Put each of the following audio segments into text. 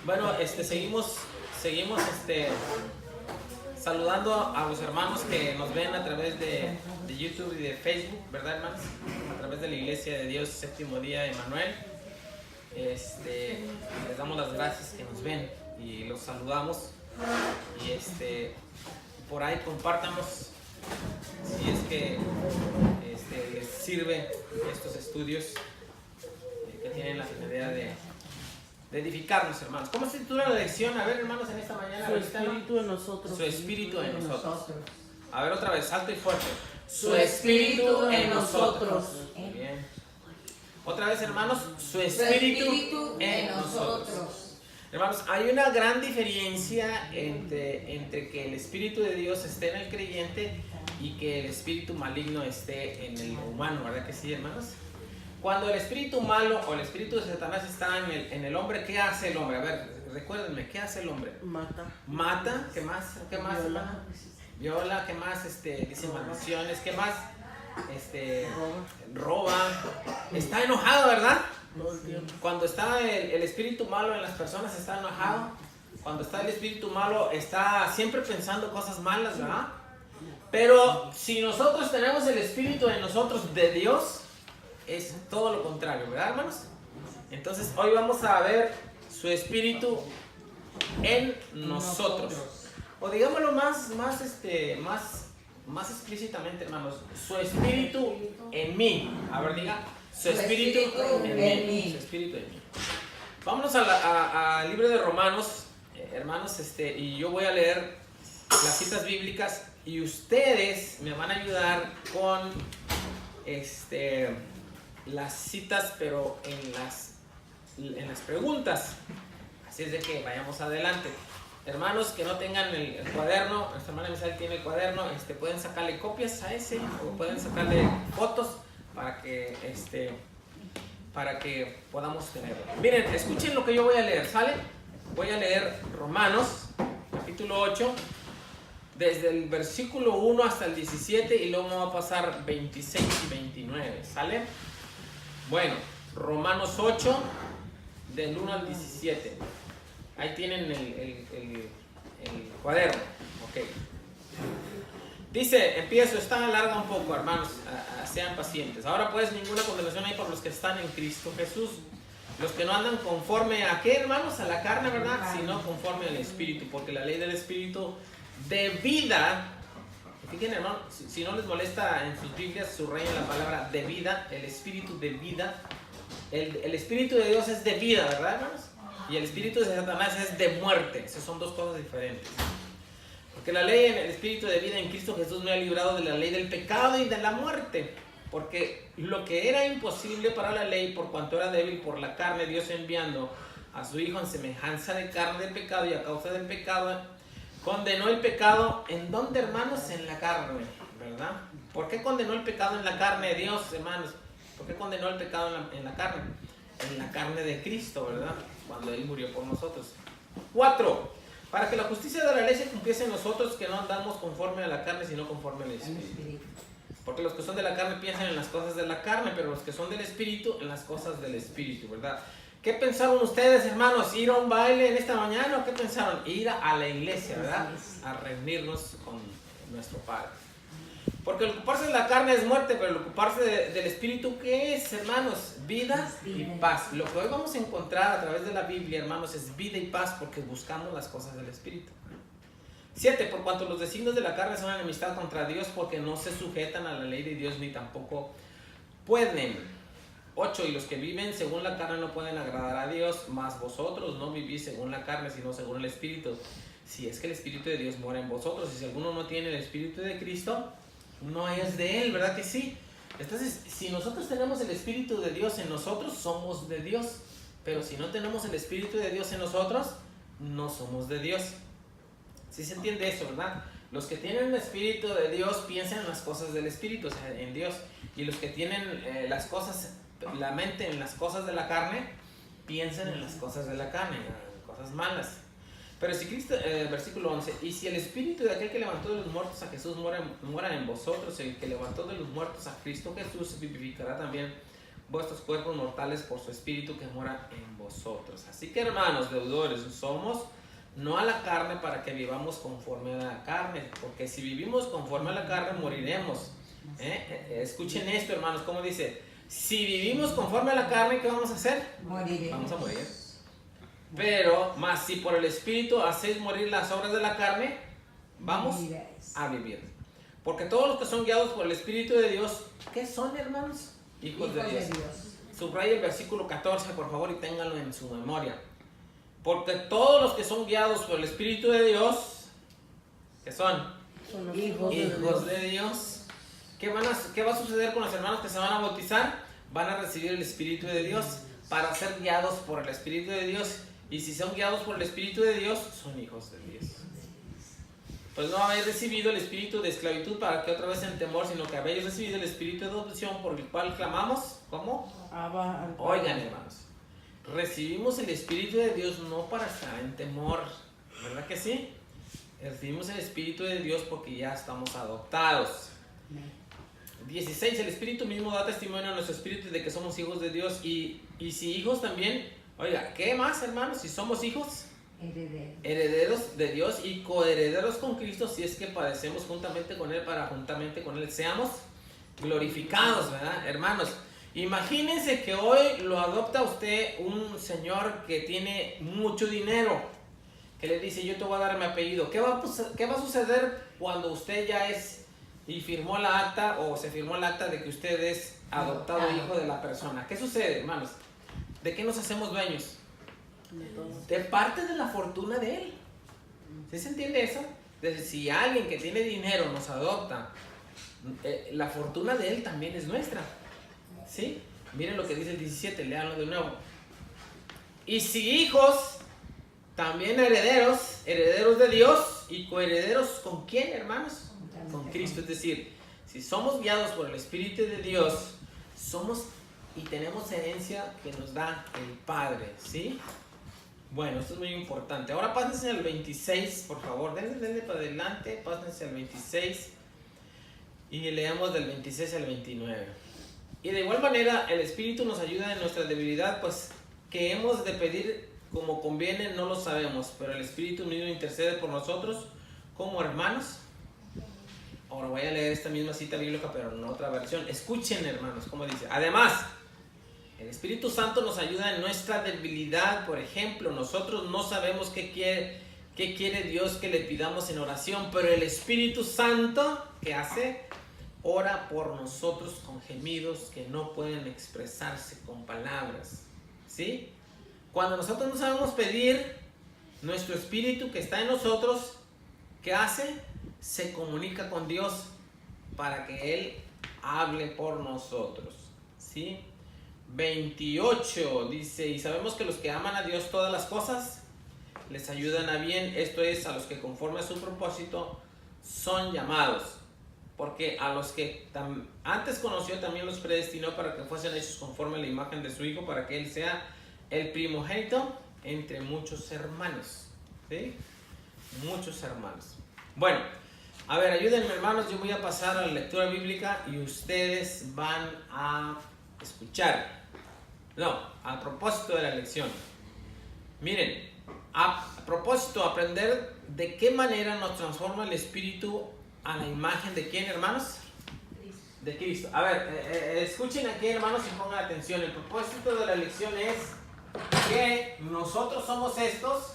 Bueno, seguimos saludando a los hermanos que nos ven a través de YouTube y de Facebook, ¿verdad, hermanos? A través de la Iglesia de Dios Séptimo Día Emanuel. Les damos las gracias que nos ven y los saludamos. Y por ahí compártanos si es que les sirve estos estudios que tienen la finalidad de edificarnos, hermanos. ¿Cómo se titula la lección? A ver, hermanos, en esta mañana. Su espíritu en nosotros. Su espíritu en nosotros. A ver, otra vez, alto y fuerte. Su espíritu en nosotros. Muy bien. Otra vez, hermanos, su espíritu en nosotros. Hermanos, hay una gran diferencia entre que el Espíritu de Dios esté en el creyente y que el espíritu maligno esté en el humano, ¿verdad que sí, hermanos? Cuando el espíritu malo o el espíritu de Satanás está en el hombre, ¿qué hace el hombre? A ver, recuérdenme, ¿qué hace el hombre? Mata, ¿qué más? Viola, ¿qué más? Dice maldiciones, ¿qué más? Roba. Está enojado, ¿verdad? Cuando está el espíritu malo en las personas, está enojado. Cuando está el espíritu malo, está siempre pensando cosas malas, ¿verdad? Pero si nosotros tenemos el espíritu en nosotros de Dios, es todo lo contrario, ¿verdad, hermanos? Entonces hoy vamos a ver su espíritu en nosotros. O digámoslo más explícitamente, hermanos, su espíritu en mí. A ver, diga, su espíritu en mí. Su espíritu en mí. Vámonos al libro de Romanos, hermanos, y yo voy a leer las citas bíblicas y ustedes me van a ayudar con las citas, pero en las preguntas. Así es de que vayamos adelante. Hermanos que no tengan el cuaderno, nuestra hermana Misael tiene el cuaderno, pueden sacarle copias a ese o pueden sacarle fotos para que podamos tenerlo. Miren, escuchen lo que yo voy a leer, ¿sale? Voy a leer Romanos, capítulo 8, desde el versículo 1 hasta el 17 y luego me va a pasar 26 y 29, ¿sale? Bueno, Romanos 8, del 1 al 17. Ahí tienen el cuaderno. Ok. Dice, empiezo, está larga un poco, hermanos, sean pacientes. Ahora pues ninguna condenación hay por los que están en Cristo Jesús. Los que no andan conforme a qué, hermanos, a la carne, ¿verdad? Sino conforme al Espíritu, porque la ley del Espíritu de vida, fíjense, hermano, si no les molesta en sus Biblias, subrayen la palabra de vida, el Espíritu de vida. El Espíritu de Dios es de vida, ¿verdad, hermanos? Y el espíritu de Satanás es de muerte. Esas son dos cosas diferentes. Porque la ley en el espíritu de vida en Cristo Jesús me ha librado de la ley del pecado y de la muerte. Porque lo que era imposible para la ley, por cuanto era débil por la carne, Dios enviando a su Hijo en semejanza de carne de pecado y a causa del pecado, condenó el pecado. ¿En dónde, hermanos? En la carne, ¿verdad? ¿Por qué condenó el pecado en la carne de Dios, hermanos? ¿Por qué condenó el pecado en la carne? En la carne de Cristo, ¿verdad? Cuando Él murió por nosotros. 4. Para que la justicia de la ley se cumpliese en nosotros, que no andamos conforme a la carne, sino conforme al Espíritu. Porque los que son de la carne piensan en las cosas de la carne, pero los que son del Espíritu, en las cosas del Espíritu, ¿verdad? ¿Qué pensaron ustedes, hermanos? ¿Ir a un baile en esta mañana o qué pensaron? Ir a la iglesia, ¿verdad? A reunirnos con nuestro Padre. Porque el ocuparse de la carne es muerte, pero el ocuparse del Espíritu, ¿qué es, hermanos? Vida y paz. Lo que hoy vamos a encontrar a través de la Biblia, hermanos, es vida y paz porque buscamos las cosas del Espíritu. 7. Por cuanto los designios de la carne son enemistad contra Dios, porque no se sujetan a la ley de Dios ni tampoco pueden. 8. Y los que viven según la carne no pueden agradar a Dios, mas vosotros no vivís según la carne, sino según el Espíritu. Si es que el Espíritu de Dios mora en vosotros, y si alguno no tiene el Espíritu de Cristo, no es de Él, ¿verdad que sí? Entonces, si nosotros tenemos el Espíritu de Dios en nosotros, somos de Dios. Pero si no tenemos el Espíritu de Dios en nosotros, no somos de Dios. ¿Sí se entiende eso, verdad? Los que tienen el Espíritu de Dios piensan en las cosas del Espíritu, o sea, en Dios. Y los que tienen la mente en las cosas de la carne, piensan en las cosas de la carne, en cosas malas. Pero si Cristo, versículo 11, y si el espíritu de aquel que levantó de los muertos a Jesús mora en vosotros, el que levantó de los muertos a Cristo Jesús vivificará también vuestros cuerpos mortales por su espíritu que mora en vosotros. Así que, hermanos, deudores somos, no a la carne para que vivamos conforme a la carne, porque si vivimos conforme a la carne moriremos. Escuchen esto, hermanos, como dice, si vivimos conforme a la carne, ¿qué vamos a hacer? Moriremos. Vamos a morir. Pero, más si por el espíritu hacéis morir las obras de la carne, vamos a vivir. Porque todos los que son guiados por el espíritu de Dios, ¿qué son, hermanos? Hijos de Dios. Subraya el versículo 14, por favor, y ténganlo en su memoria. Porque todos los que son guiados por el espíritu de Dios, ¿qué son? Son los Hijos de Dios. ¿Qué va a suceder con los hermanos que se van a bautizar? Van a recibir el espíritu de Dios para ser guiados por el espíritu de Dios. Y si son guiados por el espíritu de Dios, son hijos de Dios. Pues no habéis recibido el espíritu de esclavitud para que otra vez en temor, sino que habéis recibido el espíritu de adopción por el cual clamamos. ¿Cómo? Oigan, hermanos, recibimos el espíritu de Dios no para estar en temor, ¿verdad que sí? Recibimos el espíritu de Dios porque ya estamos adoptados. 16. El espíritu mismo da testimonio a nuestro espíritu de que somos hijos de Dios y si hijos también. Oiga, ¿qué más, hermanos? Si somos hijos, herederos de Dios y coherederos con Cristo, si es que padecemos juntamente con Él, para juntamente con Él seamos glorificados, ¿verdad? Hermanos, imagínense que hoy lo adopta usted un señor que tiene mucho dinero, que le dice, yo te voy a dar mi apellido. ¿Qué va a suceder cuando usted ya es y firmó la acta o se firmó el acta de que usted es adoptado hijo de la persona? ¿Qué sucede, hermanos? ¿De qué nos hacemos dueños? De parte de la fortuna de él. ¿Sí se entiende eso? Entonces, si alguien que tiene dinero nos adopta, la fortuna de él también es nuestra. ¿Sí? Miren lo que dice el 17, léanlo de nuevo. Y si hijos, también herederos de Dios y coherederos ¿con quién, hermanos? Con Cristo. Es decir, si somos guiados por el Espíritu de Dios, somos y tenemos herencia que nos da el Padre, ¿sí? Bueno, esto es muy importante. Ahora pásense al 26, por favor. Denle para adelante, pásense al 26 y leamos del 26 al 29. Y de igual manera, el Espíritu nos ayuda en nuestra debilidad, pues que hemos de pedir como conviene, no lo sabemos, pero el Espíritu mismo intercede por nosotros como hermanos. Ahora voy a leer esta misma cita bíblica, pero en otra versión. Escuchen, hermanos, cómo dice. Además, el Espíritu Santo nos ayuda en nuestra debilidad. Por ejemplo, nosotros no sabemos qué quiere Dios que le pidamos en oración, pero el Espíritu Santo, ¿qué hace? Ora por nosotros con gemidos que no pueden expresarse con palabras, ¿sí? Cuando nosotros no sabemos pedir, nuestro Espíritu que está en nosotros, ¿qué hace? Se comunica con Dios para que Él hable por nosotros, ¿sí? 28 dice, y sabemos que los que aman a Dios todas las cosas les ayudan a bien, esto es, a los que conforme a su propósito son llamados, porque a los que antes conoció también los predestinó para que fuesen hechos conforme a la imagen de su Hijo, para que Él sea el primogénito entre muchos hermanos, ¿sí? Muchos hermanos. Bueno, a ver, ayúdenme, hermanos, yo voy a pasar a la lectura bíblica y ustedes van a escuchar. No, a propósito de la lección. Miren, a propósito, aprender de qué manera nos transforma el Espíritu a la imagen de quién, hermanos? De Cristo. A ver, escuchen aquí, hermanos, y pongan atención. El propósito de la lección es que nosotros somos estos,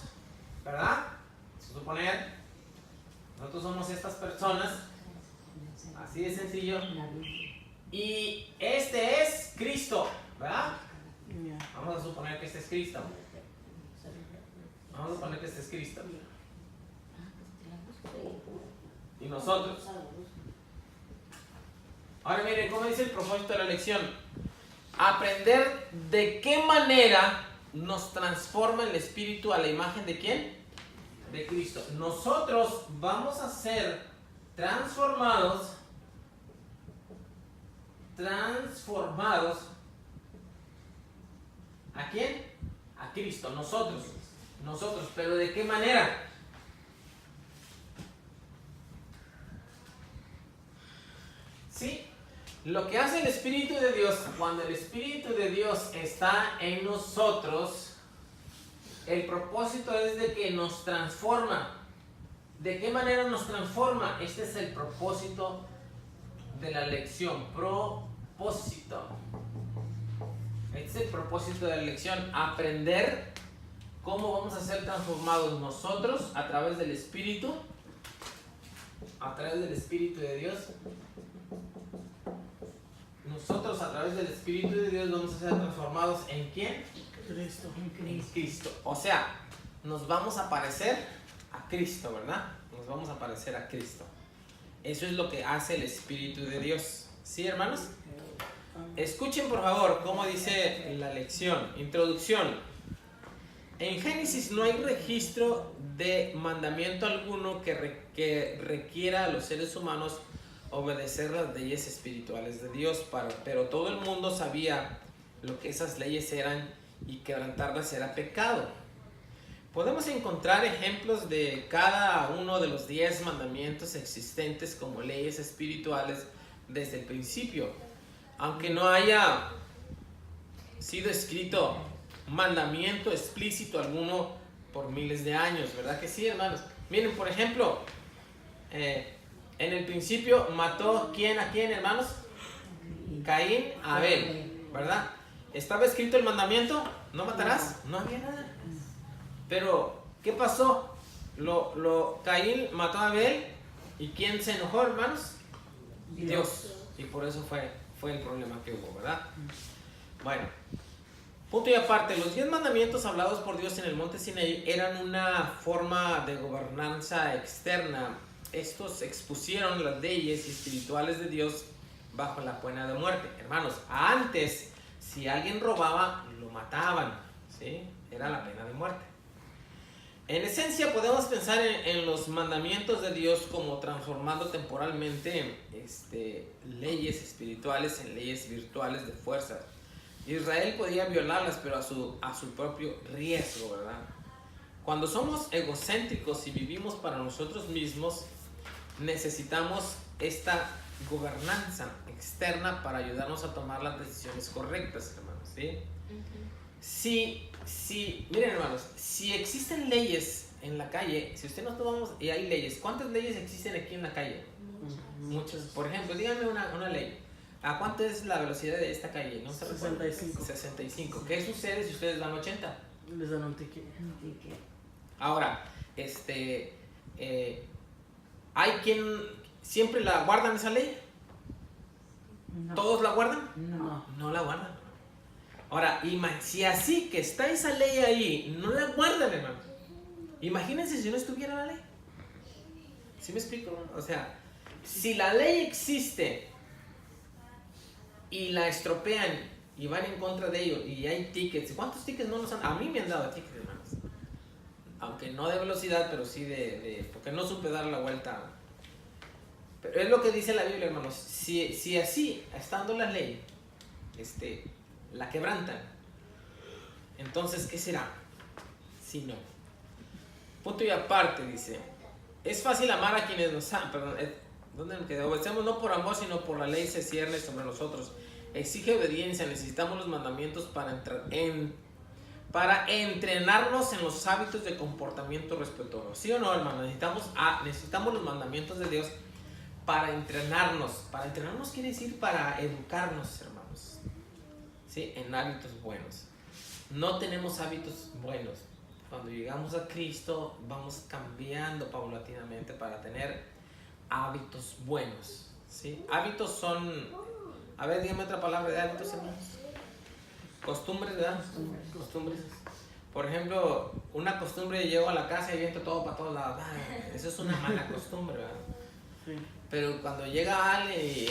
¿verdad? Suponer, nosotros somos estas personas, así de sencillo. Y este es Cristo, ¿verdad? Vamos a suponer que este es Cristo. Vamos a suponer que este es Cristo. Y nosotros. Ahora miren, ¿cómo dice el propósito de la lección? Aprender de qué manera nos transforma el Espíritu a la imagen de ¿quién? De Cristo. Nosotros vamos a ser transformados ¿a quién? A Cristo, nosotros, pero ¿de qué manera? ¿Sí? Lo que hace el Espíritu de Dios, cuando el Espíritu de Dios está en nosotros, el propósito es de que nos transforma. ¿De qué manera nos transforma? Este es el propósito de la lección. Propósito. Este es el propósito de la lección. Aprender cómo vamos a ser transformados nosotros a través del Espíritu. A través del Espíritu de Dios. Nosotros a través del Espíritu de Dios vamos a ser transformados ¿en quién? Cristo. En Cristo. O sea, nos vamos a parecer a Cristo, ¿verdad? Nos vamos a parecer a Cristo. Eso es lo que hace el Espíritu de Dios. ¿Sí, hermanos? Escuchen por favor cómo dice la lección. Introducción. En Génesis no hay registro de mandamiento alguno que requiera a los seres humanos obedecer las leyes espirituales de Dios, pero todo el mundo sabía lo que esas leyes eran y quebrantarlas era pecado. Podemos encontrar ejemplos de cada uno de los 10 mandamientos existentes como leyes espirituales desde el principio, aunque no haya sido escrito mandamiento explícito alguno por miles de años, ¿verdad que sí, hermanos? Miren, por ejemplo, en el principio mató ¿quién a quién, hermanos? Caín a Abel, ¿verdad? ¿Estaba escrito el mandamiento? ¿No matarás? No había nada. Pero, ¿qué pasó? Caín mató a Abel y ¿quién se enojó, hermanos? Dios. Y por eso fue el problema que hubo, ¿verdad? Bueno, punto y aparte, los 10 mandamientos hablados por Dios en el monte Sinaí eran una forma de gobernanza externa. Estos expusieron las leyes espirituales de Dios bajo la pena de muerte. Hermanos, antes, si alguien robaba, lo mataban, ¿sí? Era la pena de muerte. En esencia, podemos pensar en los mandamientos de Dios como transformando temporalmente leyes espirituales en leyes virtuales de fuerza. Israel podía violarlas, pero a su propio riesgo, ¿verdad? Cuando somos egocéntricos y vivimos para nosotros mismos, necesitamos esta gobernanza externa para ayudarnos a tomar las decisiones correctas, hermanos, ¿sí? Miren, hermanos, si existen leyes en la calle, si usted nos tomamos y hay leyes, ¿cuántas leyes existen aquí en la calle? Muchas. Por ejemplo, díganme una ley. ¿A cuánto es la velocidad de esta calle? ¿No se recuerda? 65. 65. ¿Qué sucede si ustedes dan 80? Les dan un ticket. Ahora, ¿hay quien siempre la guardan esa ley? No. ¿Todos la guardan? No. No la guardan. Ahora, si así que está esa ley ahí, no la guardan, hermano. Imagínense si no estuviera la ley. ¿Sí me explico? O sea, si la ley existe y la estropean y van en contra de ello y hay tickets, ¿cuántos tickets no nos han? A mí me han dado tickets, hermanos. Aunque no de velocidad, pero sí porque no supe dar la vuelta. Pero es lo que dice la Biblia, hermanos. Si así, estando la ley, la quebrantan, entonces, ¿qué será? Si no. Punto y aparte, dice, es fácil amar a quienes nos aman, ¿dónde me quedé? Obedecemos no por amor, sino por la ley se cierne sobre nosotros. Exige obediencia, necesitamos los mandamientos para entrenarnos en los hábitos de comportamiento respetuoso. ¿Sí o no, hermano? Necesitamos los mandamientos de Dios para entrenarnos. Para entrenarnos quiere decir para educarnos, hermanos, ¿sí? En hábitos buenos. No tenemos hábitos buenos. Cuando llegamos a Cristo vamos cambiando paulatinamente para tener hábitos buenos, ¿sí? Hábitos son, a ver, dígame otra palabra de hábitos, hermanos. Costumbres, ¿verdad? Costumbres. Por ejemplo, una costumbre, llego a la casa y viento todo para todos lados. Eso es una mala costumbre, ¿verdad? Sí. Pero cuando llega alguien y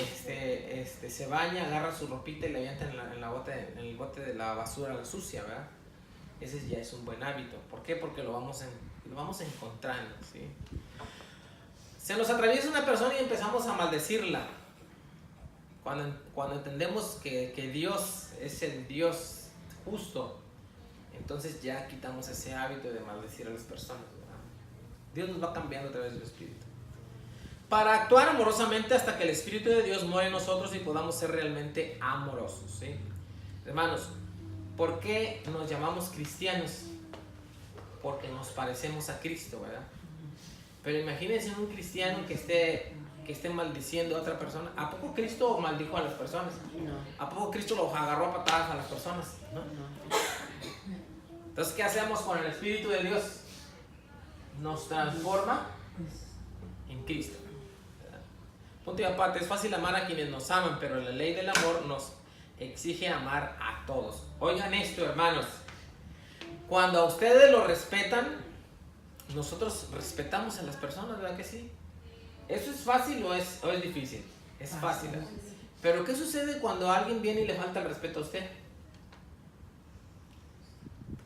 se baña, agarra su ropita y la avienta en el bote de la basura, la sucia, ¿verdad? Ese ya es un buen hábito. ¿Por qué? Porque lo vamos encontrando, ¿sí? Se nos atraviesa una persona y empezamos a maldecirla. Cuando entendemos que Dios es el Dios justo, entonces ya quitamos ese hábito de maldecir a las personas, ¿verdad? Dios nos va cambiando a través del Espíritu. para actuar amorosamente hasta que el Espíritu de Dios muere en nosotros y podamos ser realmente amorosos, ¿sí? Hermanos, ¿por qué nos llamamos cristianos? Porque nos parecemos a Cristo, ¿verdad? Pero imagínense un cristiano que esté maldiciendo a otra persona. ¿A poco Cristo maldijo a las personas? No. ¿A poco Cristo los agarró a patadas a las personas? ¿No? No. Entonces, ¿qué hacemos con el Espíritu de Dios? Nos transforma en Cristo. Punto y aparte, es fácil amar a quienes nos aman, pero la ley del amor nos exige amar a todos. Oigan esto, hermanos. Cuando a ustedes lo respetan, nosotros respetamos a las personas, ¿verdad que sí? ¿Eso es fácil o es difícil? Es fácil. Pero ¿qué sucede cuando alguien viene y le falta el respeto a usted?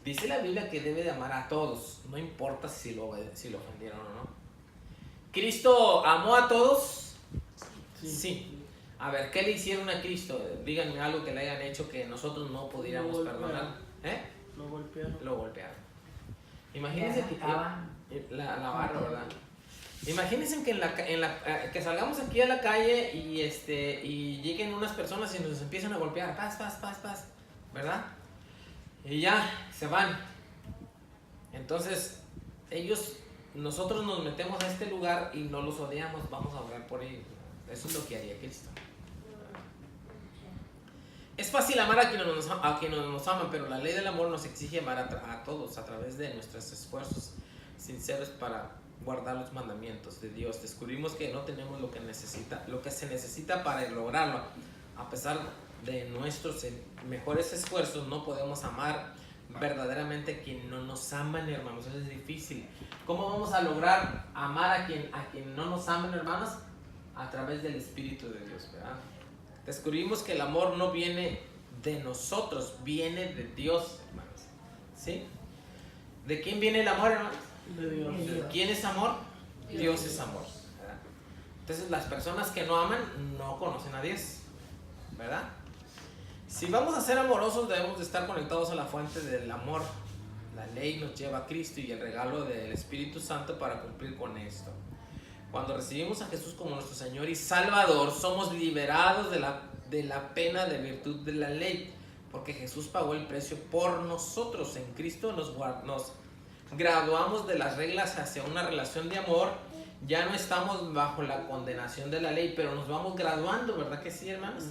Dice la Biblia que debe de amar a todos, no importa si lo ofendieron o no. ¿Cristo amó a todos? Sí. A ver, ¿qué le hicieron a Cristo? Díganme algo que le hayan hecho que nosotros no pudiéramos perdonar. Lo golpearon. Lo golpearon. Imagínense que la barra, ¿verdad? Imagínense que que salgamos aquí a la calle y lleguen unas personas y nos empiezan a golpear, paz, ¿verdad? Y ya se van. Entonces nosotros nos metemos a este lugar y no los odiamos, vamos a orar por ellos. Eso es lo que haría Cristo. Es fácil amar a quienes nos aman, pero la ley del amor nos exige amar a todos a través de nuestros esfuerzos sinceros para guardar los mandamientos de Dios. Descubrimos que no tenemos lo que se necesita para lograrlo. A pesar de nuestros mejores esfuerzos, no podemos amar verdaderamente a quien no nos aman, hermanos. Eso es difícil. ¿Cómo vamos a lograr amar a quien no nos aman, hermanos? A través del Espíritu de Dios, ¿verdad? Descubrimos que el amor no viene de nosotros, viene de Dios, hermanos. ¿Sí? ¿De quién viene el amor, hermanos? De Dios. ¿De quién es amor? Dios es amor, ¿verdad? Entonces las personas que no aman no conocen a Dios, ¿verdad? Si vamos a ser amorosos debemos de estar conectados a la fuente del amor. La ley nos lleva a Cristo y el regalo del Espíritu Santo para cumplir con esto. Cuando recibimos a Jesús como nuestro Señor y Salvador, somos liberados de la pena de virtud de la ley, porque Jesús pagó el precio por nosotros. En Cristo nos graduamos de las reglas hacia una relación de amor. Ya no estamos bajo la condenación de la ley, pero nos vamos graduando, ¿verdad que sí, hermanos?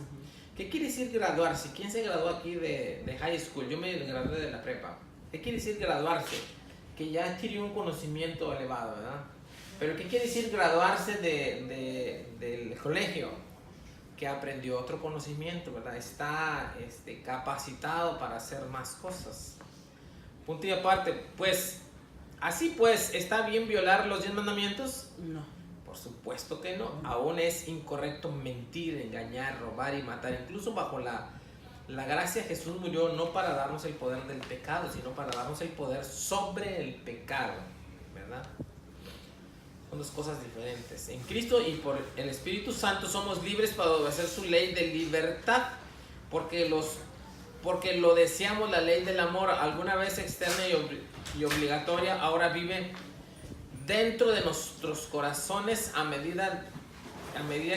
¿Qué quiere decir graduarse? ¿Quién se graduó aquí de high school? Yo me gradué de la prepa. ¿Qué quiere decir graduarse? Que ya adquirió un conocimiento elevado, ¿verdad? Pero ¿qué quiere decir graduarse del colegio? Que aprendió otro conocimiento, ¿verdad? Está capacitado para hacer más cosas. Punto y aparte, pues, así pues, ¿está bien violar los 10 mandamientos? No. Por supuesto que no. Aún es incorrecto mentir, engañar, robar y matar. Incluso bajo la gracia, Jesús murió no para darnos el poder del pecado, sino para darnos el poder sobre el pecado, ¿verdad? Son dos cosas diferentes. En Cristo y por el Espíritu Santo somos libres para obedecer su ley de libertad, porque lo deseamos, la ley del amor, alguna vez externa y obligatoria, ahora vive dentro de nuestros corazones. A medida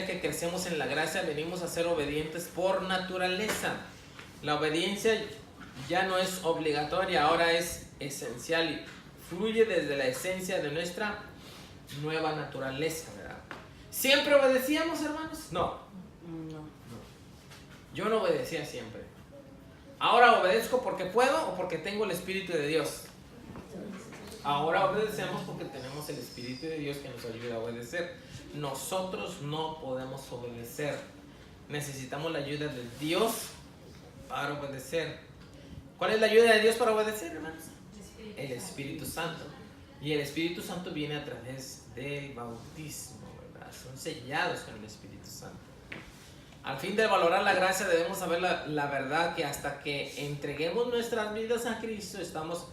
que crecemos en la gracia, venimos a ser obedientes por naturaleza. La obediencia ya no es obligatoria, ahora es esencial y fluye desde la esencia de nuestra nueva naturaleza, ¿verdad? ¿Siempre obedecíamos, hermanos? No. Yo no obedecía siempre. Ahora obedezco porque puedo o porque tengo el Espíritu de Dios. Ahora obedecemos porque tenemos el Espíritu de Dios que nos ayuda a obedecer. Nosotros no podemos obedecer. Necesitamos la ayuda de Dios para obedecer. ¿Cuál es la ayuda de Dios para obedecer, hermanos? El Espíritu Santo. Y el Espíritu Santo viene a través del bautismo, ¿verdad? Son sellados con el Espíritu Santo. Al fin de valorar la gracia debemos saber la verdad, que hasta que entreguemos nuestras vidas a Cristo estamos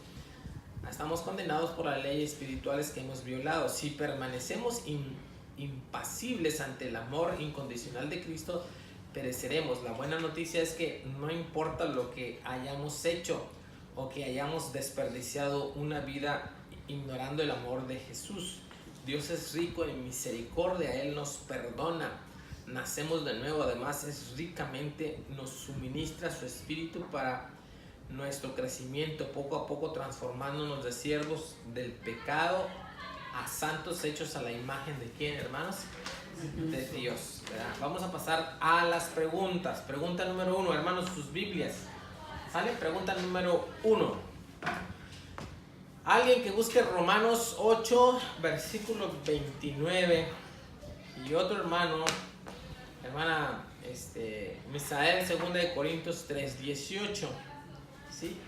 condenados por las leyes espirituales que hemos violado. Si permanecemos impasibles ante el amor incondicional de Cristo, pereceremos. La buena noticia es que no importa lo que hayamos hecho o que hayamos desperdiciado una vida ignorando el amor de Jesús, Dios es rico en misericordia, Él nos perdona, nacemos de nuevo, además es ricamente, nos suministra su espíritu para nuestro crecimiento, poco a poco transformándonos de siervos del pecado a santos hechos a la imagen de ¿quién, hermanos? De Dios, ¿verdad? Vamos a pasar a las preguntas. Pregunta número 1, hermanos, sus Biblias. ¿Sale? Pregunta número 1. Alguien que busque Romanos 8, versículo 29. Y otro hermano, hermana Misael, 2 de Corintios 3, 18. ¿Sí?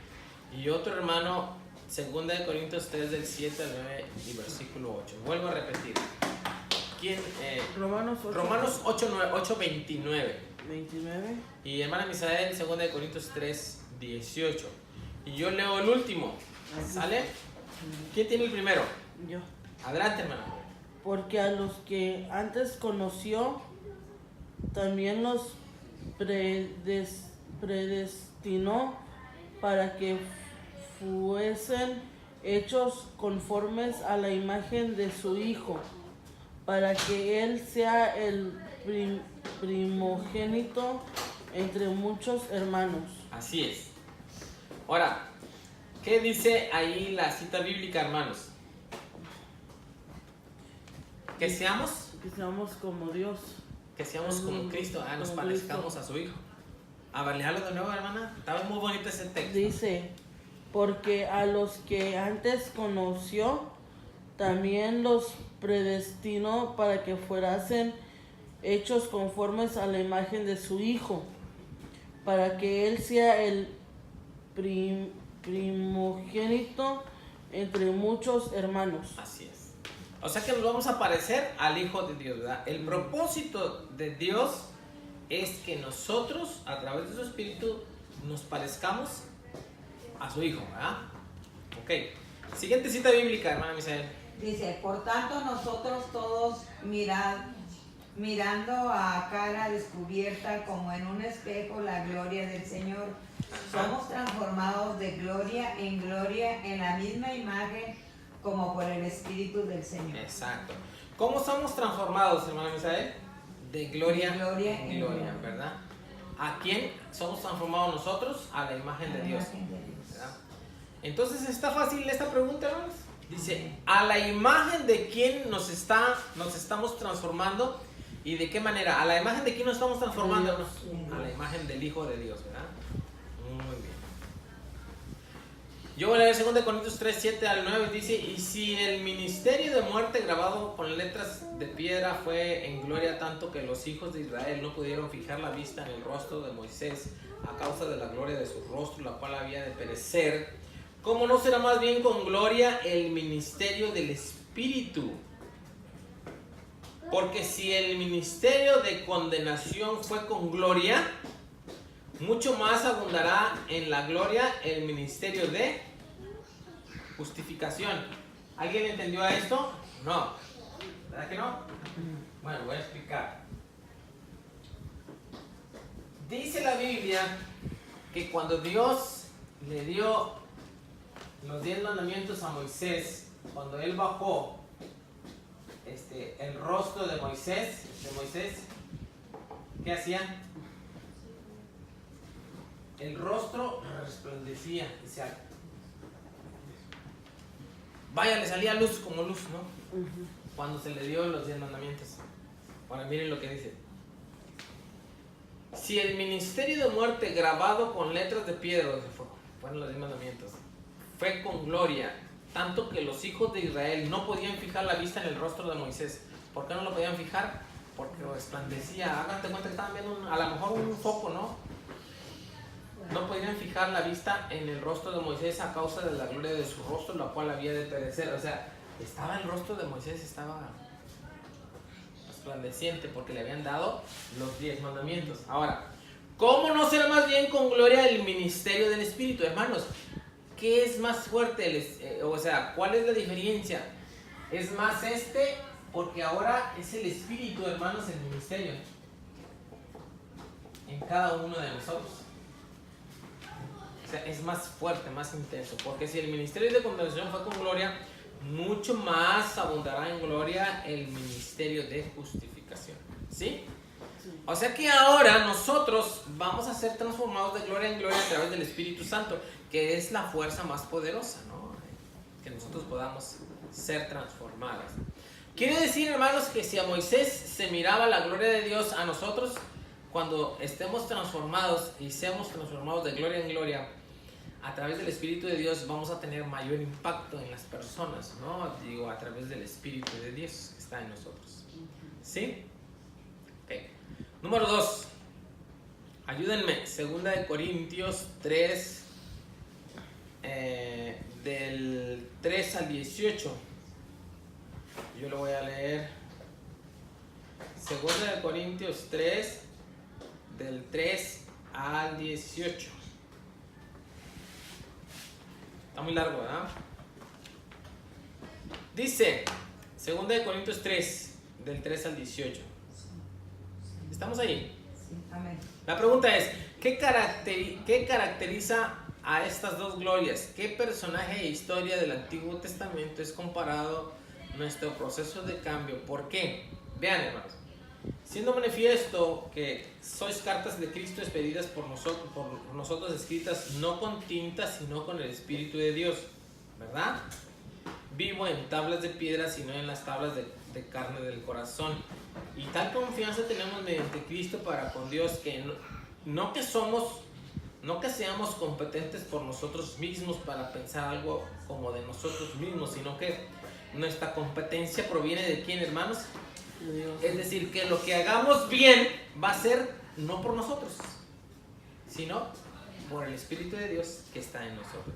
Y otro hermano, 2 de Corintios 3, del 7 al 9 y versículo 8. Vuelvo a repetir. ¿Quién? Romanos 8. Romanos 8, 29. 29. Y hermana Misael, 2 de Corintios 3, 18. Y yo leo el último. ¿Sale? ¿Quién tiene el primero? Yo. Adelante, hermano. Porque a los que antes conoció, también los predestinó para que fuesen hechos conformes a la imagen de su Hijo, para que Él sea el primogénito entre muchos hermanos. Así es. Ahora, ¿qué dice ahí la cita bíblica, hermanos? Que seamos como Dios. Que seamos como Cristo, nos como parezcamos Cristo. a su Hijo. A ver, léalo de nuevo, hermana. Estaba muy bonito ese texto. Dice, porque a los que antes conoció, también los predestinó para que fuerasen hechos conformes a la imagen de su Hijo, para que Él sea el primogénito entre muchos hermanos. Así es. O sea que nos vamos a parecer al Hijo de Dios, ¿verdad? El propósito de Dios es que nosotros, a través de su Espíritu, nos parezcamos a su Hijo, ¿verdad? Ok. Siguiente cita bíblica, hermana Misael. Dice, por tanto nosotros todos mirando a cara descubierta como en un espejo la gloria del Señor, somos transformados de gloria en la misma imagen como por el Espíritu del Señor. Exacto. ¿Cómo somos transformados, hermana Misael? De gloria, De gloria en en gloria, gloria. ¿verdad? ¿A quién somos transformados nosotros? A la imagen de Dios. ¿Verdad? Entonces está fácil esta pregunta, hermanos. Dice, ¿a la imagen de quién nos estamos transformando? ¿Y de qué manera? ¿A la imagen de quién nos estamos transformando? Dios. A la imagen del Hijo de Dios, ¿verdad? Muy bien. Yo voy a leer 2 Corintios 3, 7 al 9. Dice, y si el ministerio de muerte grabado con letras de piedra fue en gloria tanto que los hijos de Israel no pudieron fijar la vista en el rostro de Moisés a causa de la gloria de su rostro, la cual había de perecer, ¿cómo no será más bien con gloria el ministerio del Espíritu? Porque si el ministerio de condenación fue con gloria, mucho más abundará en la gloria el ministerio de justificación. ¿Alguien entendió a esto? No. ¿Verdad que no? Bueno, voy a explicar. Dice la Biblia que cuando Dios le dio los 10 mandamientos a Moisés, cuando él bajó el rostro de Moisés, ¿qué hacía? El rostro resplandecía, decía, vaya, le salía luz como luz, ¿no? Cuando se le dio los 10 mandamientos. Ahora miren lo que dice. Si el ministerio de muerte grabado con letras de piedra, fueron los 10 mandamientos, fue con gloria, tanto que los hijos de Israel no podían fijar la vista en el rostro de Moisés. ¿Por qué no lo podían fijar? Porque resplandecía. Háganse cuenta que estaban viendo a lo mejor un foco, ¿no? No podían fijar la vista en el rostro de Moisés a causa de la gloria de su rostro, la cual había de perecer. O sea, el rostro de Moisés estaba resplandeciente porque le habían dado los 10 mandamientos. Ahora, ¿cómo no será más bien con gloria el ministerio del Espíritu? Hermanos, ¿qué es más fuerte? ¿Cuál es la diferencia? Es más porque ahora es el Espíritu, hermanos, el ministerio en cada uno de nosotros. O sea, es más fuerte, más intenso. Porque si el ministerio de condenación fue con gloria, mucho más abundará en gloria el ministerio de justificación. ¿Sí? O sea que ahora nosotros vamos a ser transformados de gloria en gloria a través del Espíritu Santo, que es la fuerza más poderosa, ¿no? Que nosotros podamos ser transformados. Quiere decir, hermanos, que si a Moisés se miraba la gloria de Dios, a nosotros, cuando estemos transformados y seamos transformados de gloria en gloria a través del Espíritu de Dios, vamos a tener mayor impacto en las personas, ¿no? Digo, a través del Espíritu de Dios que está en nosotros. ¿Sí? Ok. Número 2. Ayúdenme. 2 de Corintios 3, del 3 al 18. Yo lo voy a leer. 2 de Corintios 3, del 3 al 18. Está muy largo, ¿verdad? Dice, 2 de Corintios 3, del 3 al 18. ¿Estamos ahí? Sí, amén. La pregunta es, ¿qué caracteriza a estas dos glorias? ¿Qué personaje e historia del Antiguo Testamento es comparado nuestro proceso de cambio? ¿Por qué? Vean, hermanos. Siendo manifiesto que sois cartas de Cristo expedidas por nosotros escritas no con tinta, sino con el Espíritu de Dios, ¿verdad? Vivo en tablas de piedra, sino en las tablas de carne del corazón. Y tal confianza tenemos mediante Cristo para con Dios, que no que seamos competentes por nosotros mismos para pensar algo como de nosotros mismos, sino que nuestra competencia proviene de ¿quién, hermanos? Dios. Es decir, que lo que hagamos bien va a ser no por nosotros, sino por el Espíritu de Dios que está en nosotros.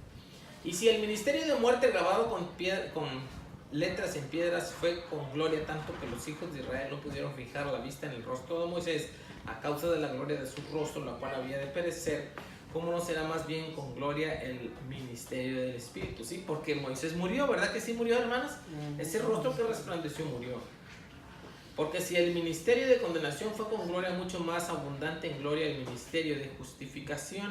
Y si el ministerio de muerte grabado con letras en piedras fue con gloria, tanto que los hijos de Israel no pudieron fijar la vista en el rostro de Moisés a causa de la gloria de su rostro, la cual había de perecer, ¿cómo no será más bien con gloria el ministerio del Espíritu? Sí, porque Moisés murió, ¿verdad que sí murió, hermanos? Ese rostro que resplandeció murió. Porque si el ministerio de condenación fue con gloria, mucho más abundante en gloria el ministerio de justificación.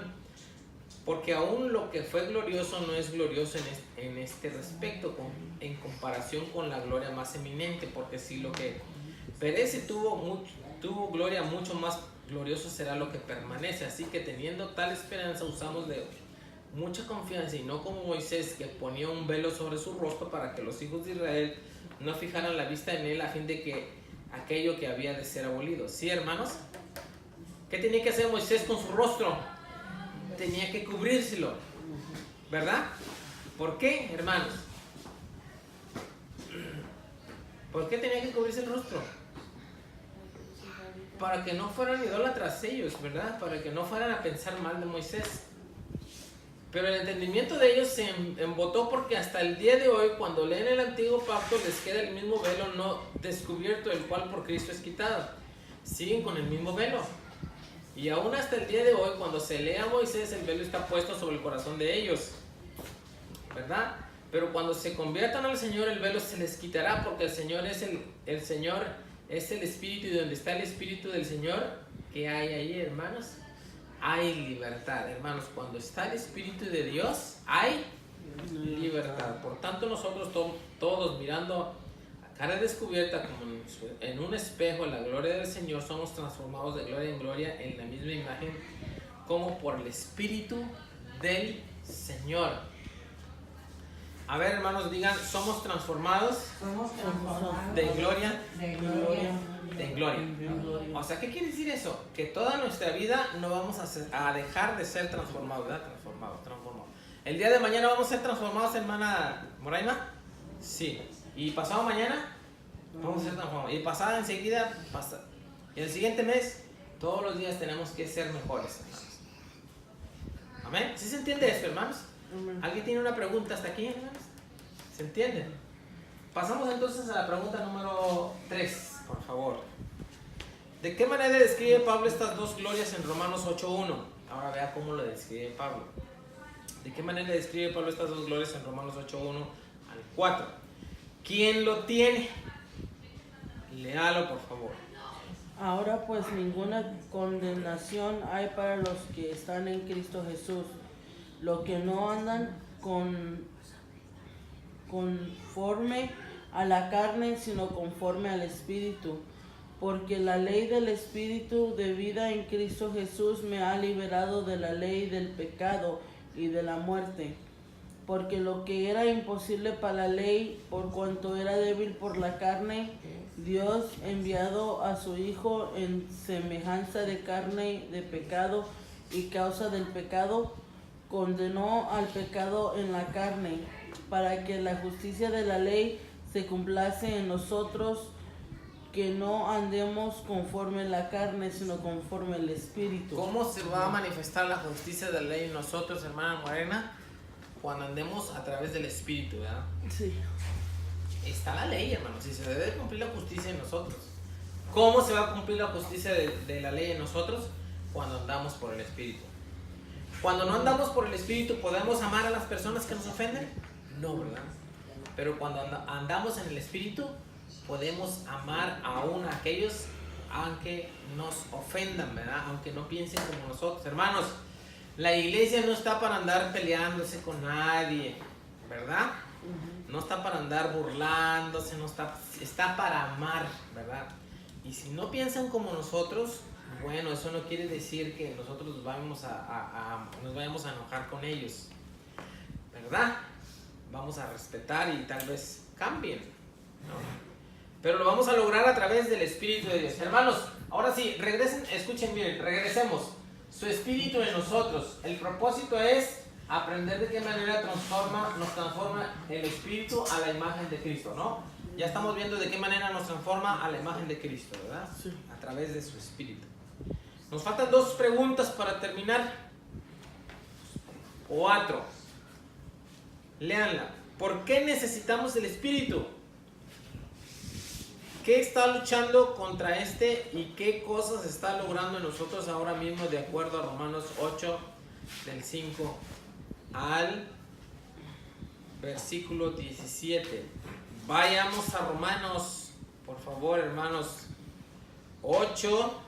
Porque aún lo que fue glorioso no es glorioso en este respecto, en comparación con la gloria más eminente. Porque si lo que perece tuvo gloria, mucho más glorioso será lo que permanece. Así que teniendo tal esperanza usamos de mucha confianza, y no como Moisés, que ponía un velo sobre su rostro para que los hijos de Israel no fijaran la vista en él, a fin de que aquello que había de ser abolido. ¿Sí, hermanos? ¿Qué tenía que hacer Moisés con su rostro? Tenía que cubrírselo, ¿verdad? ¿Por qué, hermanos? ¿Por qué tenía que cubrirse el rostro? Para que no fueran idólatras ellos, ¿verdad? Para que no fueran a pensar mal de Moisés. Pero el entendimiento de ellos se embotó, porque hasta el día de hoy, cuando leen el antiguo pacto, les queda el mismo velo no descubierto, el cual por Cristo es quitado. Siguen con el mismo velo. Y aún hasta el día de hoy, cuando se lee a Moisés, el velo está puesto sobre el corazón de ellos, ¿verdad? Pero cuando se conviertan al Señor, el velo se les quitará, porque el Señor es el Señor es el Espíritu, y donde está el Espíritu del Señor, ¿qué hay ahí, hermanos? Hay libertad, hermanos. Cuando está el Espíritu de Dios, hay libertad. Por tanto, nosotros todos mirando a cara descubierta, como en un espejo, la gloria del Señor, somos transformados de gloria en gloria en la misma imagen, como por el Espíritu del Señor. A ver, hermanos, digan, somos transformados de gloria en gloria. O sea, ¿qué quiere decir eso? Que toda nuestra vida no vamos a dejar de ser transformados, ¿verdad? Transformados. ¿El día de mañana vamos a ser transformados, hermana Moraima? Sí. ¿Y pasado mañana? Vamos a ser transformados. ¿Y pasada enseguida? ¿Y el siguiente mes? Todos los días tenemos que ser mejores, hermanos. ¿Amén? ¿Sí se entiende esto, hermanos? ¿Alguien tiene una pregunta hasta aquí, hermanos? ¿Se entiende? Pasamos entonces a la pregunta número 3, por favor. ¿De qué manera describe Pablo estas dos glorias en Romanos 8.1? Ahora vea cómo lo describe Pablo. ¿De qué manera describe Pablo estas dos glorias en Romanos 8.1 al 4? ¿Quién lo tiene? Léalo, por favor. Ahora pues ninguna condenación hay para los que están en Cristo Jesús, los que no andan conforme a la carne, sino conforme al Espíritu. Porque la ley del Espíritu de vida en Cristo Jesús me ha liberado de la ley del pecado y de la muerte. Porque lo que era imposible para la ley, por cuanto era débil por la carne, Dios, enviado a su Hijo en semejanza de carne de pecado y causa del pecado, condenó al pecado en la carne, para que la justicia de la ley se cumplase en nosotros, que no andemos conforme a la carne, sino conforme al Espíritu. ¿Cómo se va a manifestar la justicia de la ley en nosotros, hermana Morena? Cuando andemos a través del Espíritu, ¿verdad? Sí. Está la ley, hermanos, y se debe cumplir la justicia en nosotros. ¿Cómo se va a cumplir la justicia de la ley en nosotros? Cuando andamos por el Espíritu. Cuando no andamos por el Espíritu, ¿podemos amar a las personas que nos ofenden? No, ¿verdad? Pero cuando andamos en el Espíritu, podemos amar aún a aquellos aunque nos ofendan, ¿verdad? Aunque no piensen como nosotros. Hermanos, la iglesia no está para andar peleándose con nadie, ¿verdad? No está para andar burlándose, está para amar, ¿verdad? Y si no piensan como nosotros, bueno, eso no quiere decir que nosotros nos vayamos a enojar con ellos, ¿verdad? Vamos a respetar y tal vez cambien, ¿no? Pero lo vamos a lograr a través del Espíritu de Dios. Hermanos, ahora sí, regresen, escuchen bien, regresemos. Su Espíritu en nosotros. El propósito es aprender de qué manera nos transforma el Espíritu a la imagen de Cristo, ¿no? Ya estamos viendo de qué manera nos transforma a la imagen de Cristo, ¿verdad? Sí. A través de su Espíritu. Nos faltan 2 preguntas para terminar. 4. Léanla. ¿Por qué necesitamos el Espíritu? ¿Qué está luchando contra y qué cosas está logrando en nosotros ahora mismo de acuerdo a Romanos 8, del 5 al versículo 17? Vayamos a Romanos, por favor, hermanos, 8.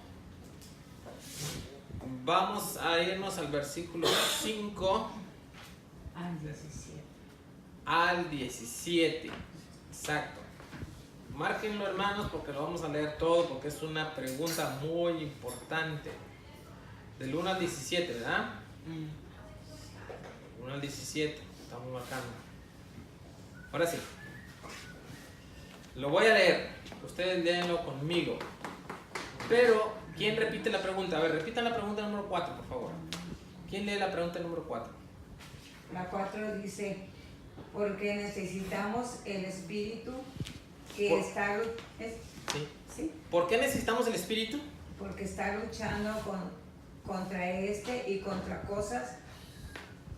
Vamos a irnos al versículo 5 al 17. Exacto. Márquenlo, hermanos, porque lo vamos a leer todo, porque es una pregunta muy importante. Del 1 al 17, ¿verdad? 1 al 17, estamos marcando. Ahora sí. Lo voy a leer. Ustedes léanlo conmigo. Pero, ¿quién repite la pregunta? A ver, repitan la pregunta número 4, por favor. ¿Quién lee la pregunta número 4? La 4 dice, porque necesitamos el Espíritu que está... Sí. ¿Sí? ¿Por qué necesitamos el Espíritu? Porque está luchando contra y contra cosas.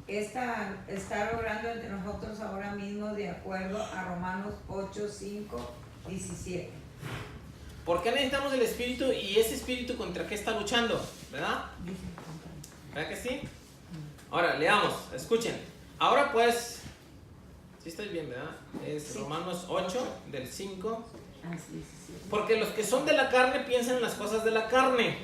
Está logrando entre nosotros ahora mismo de acuerdo a Romanos 8, 5, 17. ¿Por qué necesitamos el Espíritu y ese Espíritu contra qué está luchando? ¿Verdad? ¿Verdad que sí? Ahora, leamos, escuchen. Ahora pues, ¿sí estoy bien, verdad? Es sí. Romanos 8, del 5. Porque los que son de la carne piensan en las cosas de la carne,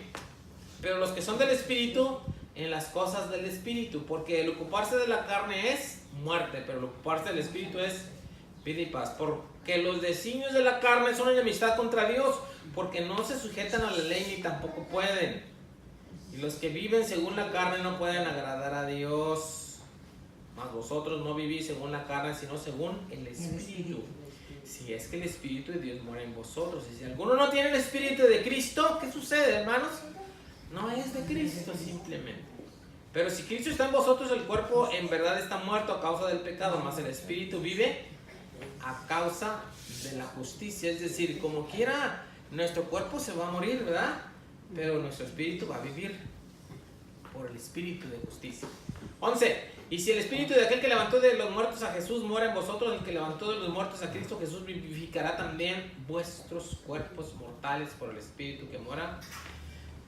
pero los que son del Espíritu, en las cosas del Espíritu. Porque el ocuparse de la carne es muerte, pero el ocuparse del Espíritu es vida y paz. Porque los designios de la carne son enemistad contra Dios, porque no se sujetan a la ley ni tampoco pueden. Y los que viven según la carne no pueden agradar a Dios. Mas vosotros no vivís según la carne, sino según el Espíritu. Si es que el Espíritu de Dios mora en vosotros. Y si alguno no tiene el Espíritu de Cristo, ¿qué sucede, hermanos? No es de Cristo simplemente. Pero si Cristo está en vosotros, el cuerpo en verdad está muerto a causa del pecado, mas el Espíritu vive a causa de la justicia. Es decir, como quiera, nuestro cuerpo se va a morir, ¿verdad? Pero nuestro espíritu va a vivir por el Espíritu de justicia. 11. Y si el Espíritu de aquel que levantó de los muertos a Jesús mora en vosotros, el que levantó de los muertos a Cristo Jesús vivificará también vuestros cuerpos mortales por el Espíritu que mora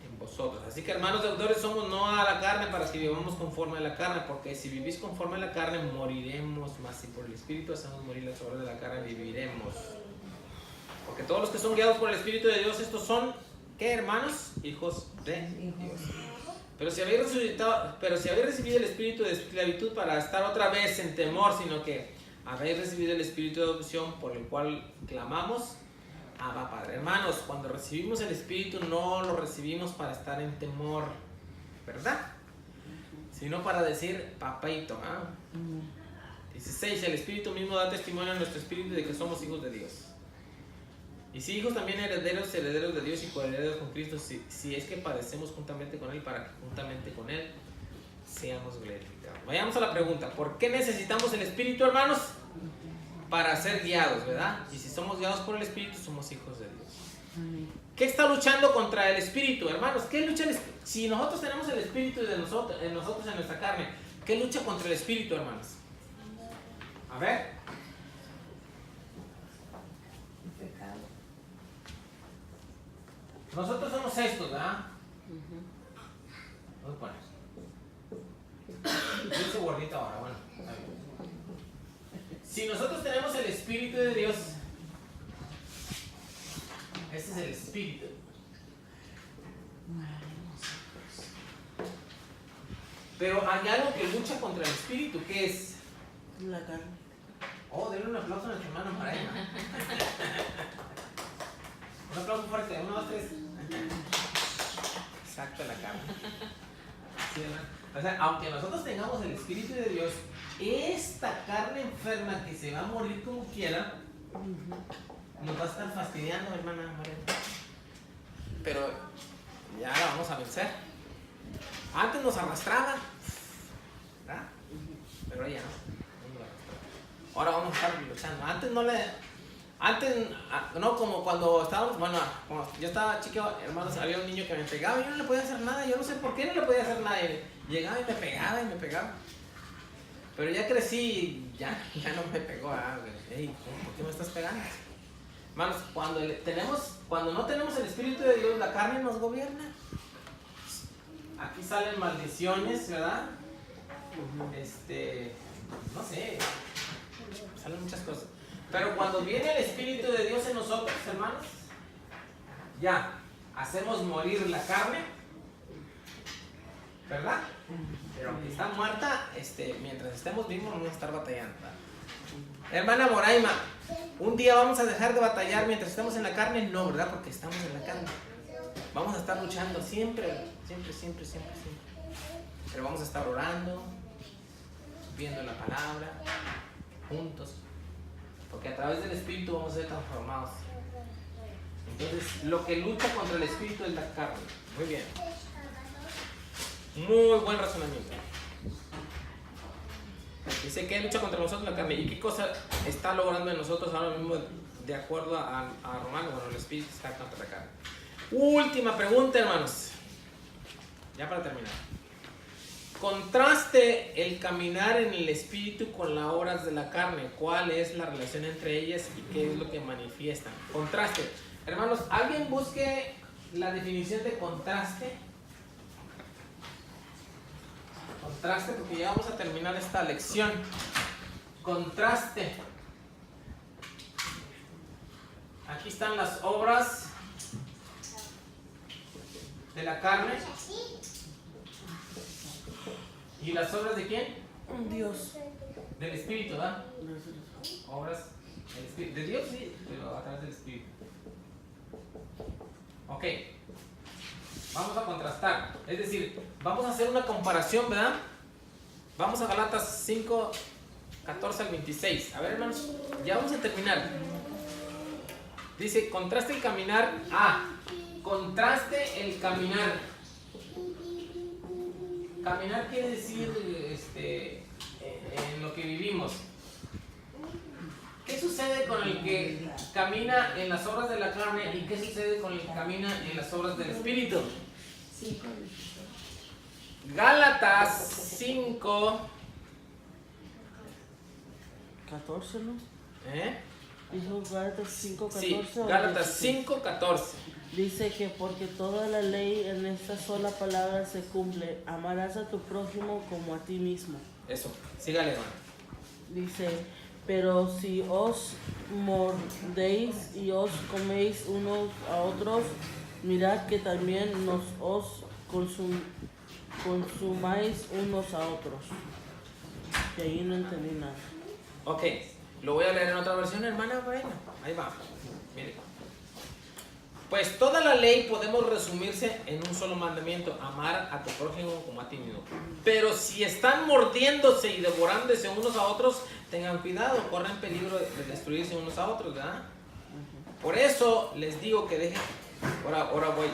en vosotros. Así que, hermanos deudores, somos no a la carne para que vivamos conforme a la carne, porque si vivís conforme a la carne moriremos, mas si por el Espíritu hacemos morir las obras de la carne viviremos. Porque todos los que son guiados por el Espíritu de Dios, estos son, ¿qué, hermanos? Hijos de Dios. Pero si habéis recibido el espíritu de esclavitud para estar otra vez en temor, sino que habéis recibido el Espíritu de adopción por el cual clamamos, Abba Padre. Hermanos, cuando recibimos el Espíritu no lo recibimos para estar en temor, ¿verdad? Sino para decir papaito. 16. El Espíritu mismo da testimonio a nuestro espíritu de que somos hijos de Dios. Y si hijos, también herederos de Dios y coherederos con Cristo, si es que padecemos juntamente con Él, para que juntamente con Él seamos glorificados. Vayamos a la pregunta: ¿por qué necesitamos el Espíritu, hermanos? Para ser guiados, ¿verdad? Y si somos guiados por el Espíritu, somos hijos de Dios. ¿Qué está luchando contra el Espíritu, hermanos? ¿Qué lucha el Espíritu? Si nosotros tenemos el Espíritu en nosotros, en nuestra carne, ¿qué lucha contra el Espíritu, hermanos? A ver. El pecado. Nosotros somos estos, ¿verdad? Vamos a poner. Yo hice gordito ahora, bueno. Está bien. Si nosotros tenemos el Espíritu de Dios, ese es el Espíritu. Pero hay algo que lucha contra el Espíritu, ¿qué es? La carne. Oh, denle un aplauso a nuestra hermana María. Un aplauso fuerte, 1, 2, 3. Exacto, la carne. Sí, ¿verdad? O sea, aunque nosotros tengamos el Espíritu de Dios, esta carne enferma que se va a morir como quiera, nos va a estar fastidiando, hermana María. Pero ya la vamos a vencer. Antes nos arrastraba, ¿verdad? Pero ya no. Ahora vamos a estar luchando. Antes no, como cuando estábamos, bueno, cuando yo estaba chico, hermanos, había un niño que me pegaba y yo no le podía hacer nada. Yo no sé por qué no le podía hacer nada. Y llegaba y me pegaba. Pero ya crecí y ya no me pegó. Hey, ¿por qué me estás pegando? Hermanos, cuando no tenemos el Espíritu de Dios, la carne nos gobierna. Aquí salen maldiciones, ¿verdad? No sé, salen muchas cosas. Pero cuando viene el Espíritu de Dios en nosotros, hermanos, ya hacemos morir la carne, ¿verdad? Pero aunque está muerta, mientras estemos vivos vamos a estar batallando, ¿verdad? Hermana Moraima, ¿un día vamos a dejar de batallar mientras estamos en la carne? No, ¿verdad? Porque estamos en la carne. Vamos a estar luchando siempre. Pero vamos a estar orando, viendo la palabra, juntos. Porque a través del Espíritu vamos a ser transformados. Entonces, lo que lucha contra el Espíritu es la carne. Muy bien. Muy buen razonamiento. Dice que lucha contra nosotros la carne. ¿Y qué cosa está logrando en nosotros ahora mismo de acuerdo a Romanos? Bueno, el Espíritu está contra la carne. Última pregunta, hermanos. Ya para terminar. Contraste el caminar en el Espíritu con las obras de la carne. ¿Cuál es la relación entre ellas y qué es lo que manifiestan? Contraste. Hermanos, ¿alguien busque la definición de contraste? Contraste, porque ya vamos a terminar esta lección. Contraste. Aquí están las obras de la carne. ¿Y las obras de quién? Dios. Del Espíritu, ¿verdad? Obras del Espíritu. De Dios sí, pero a través del Espíritu. Ok. Vamos a contrastar. Es decir, vamos a hacer una comparación, ¿verdad? Vamos a Galatas 5, 14 al 26. A ver, hermanos, ya vamos a terminar. Dice, contraste el caminar. Contraste el caminar. Caminar quiere decir en lo que vivimos. ¿Qué sucede con el que camina en las obras de la carne y qué sucede con el que camina en las obras del Espíritu? Gálatas 5, 14, ¿no? ¿eh? Dijo Gálatas 5, 14. Sí, Gálatas 5, 14. Dice que porque toda la ley en esta sola palabra se cumple: amarás a tu prójimo como a ti mismo. Eso, sígale, hermano. Dice, pero si os mordéis y os coméis unos a otros, mirad que también os consumáis unos a otros. Y ahí no entendí nada. Ok, Lo voy a leer en otra versión, hermana. Bueno, ahí va. Mire. Pues toda la ley podemos resumirse en un solo mandamiento: amar a tu prójimo como a ti mismo. Pero si están mordiéndose y devorándose unos a otros, tengan cuidado, corren peligro de destruirse unos a otros, ¿verdad? Por eso les digo que dejen. Ahora voy.